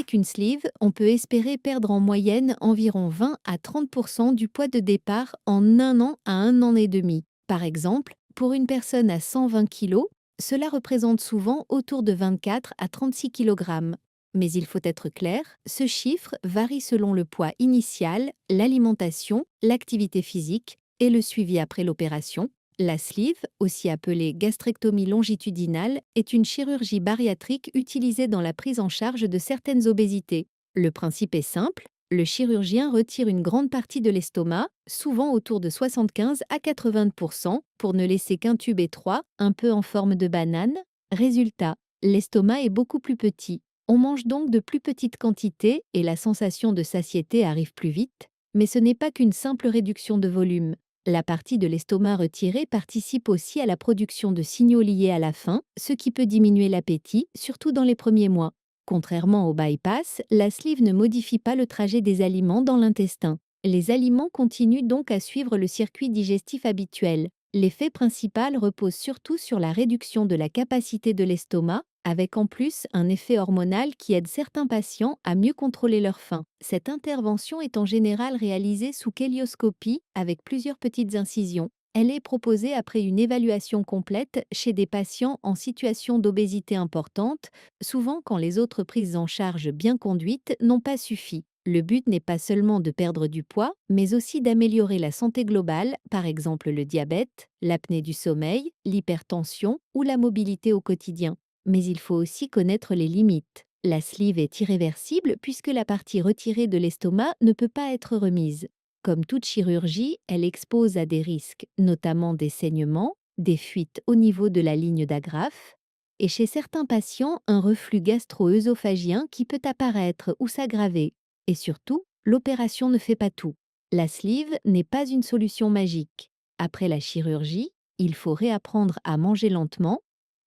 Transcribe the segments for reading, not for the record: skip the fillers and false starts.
Avec une sleeve, on peut espérer perdre en moyenne environ 20 à 30% du poids de départ en un an à un an et demi. Par exemple, pour une personne à 120 kg, cela représente souvent autour de 24 à 36 kg. Mais il faut être clair, ce chiffre varie selon le poids initial, l'alimentation, l'activité physique et le suivi après l'opération. La sleeve, aussi appelée gastrectomie longitudinale, est une chirurgie bariatrique utilisée dans la prise en charge de certaines obésités. Le principe est simple, le chirurgien retire une grande partie de l'estomac, souvent autour de 75 à 80%, pour ne laisser qu'un tube étroit, un peu en forme de banane. Résultat, l'estomac est beaucoup plus petit. On mange donc de plus petites quantités et la sensation de satiété arrive plus vite, mais ce n'est pas qu'une simple réduction de volume. La partie de l'estomac retirée participe aussi à la production de signaux liés à la faim, ce qui peut diminuer l'appétit, surtout dans les premiers mois. Contrairement au bypass, la sleeve ne modifie pas le trajet des aliments dans l'intestin. Les aliments continuent donc à suivre le circuit digestif habituel. L'effet principal repose surtout sur la réduction de la capacité de l'estomac, avec en plus un effet hormonal qui aide certains patients à mieux contrôler leur faim. Cette intervention est en général réalisée sous kélioscopie avec plusieurs petites incisions. Elle est proposée après une évaluation complète chez des patients en situation d'obésité importante, souvent quand les autres prises en charge bien conduites n'ont pas suffi. Le but n'est pas seulement de perdre du poids, mais aussi d'améliorer la santé globale, par exemple le diabète, l'apnée du sommeil, l'hypertension ou la mobilité au quotidien. Mais il faut aussi connaître les limites. La sleeve est irréversible puisque la partie retirée de l'estomac ne peut pas être remise. Comme toute chirurgie, elle expose à des risques, notamment des saignements, des fuites au niveau de la ligne d'agrafe, et chez certains patients, un reflux gastro-œsophagien qui peut apparaître ou s'aggraver. Et surtout, l'opération ne fait pas tout. La sleeve n'est pas une solution magique. Après la chirurgie, il faut réapprendre à manger lentement,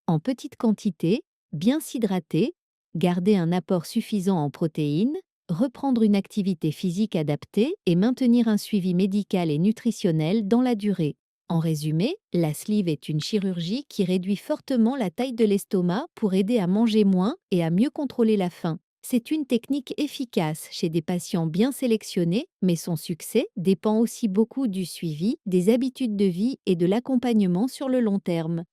en petite quantité, bien s'hydrater, garder un apport suffisant en protéines, reprendre une activité physique adaptée et maintenir un suivi médical et nutritionnel dans la durée. En résumé, la sleeve est une chirurgie qui réduit fortement la taille de l'estomac pour aider à manger moins et à mieux contrôler la faim. C'est une technique efficace chez des patients bien sélectionnés, mais son succès dépend aussi beaucoup du suivi, des habitudes de vie et de l'accompagnement sur le long terme.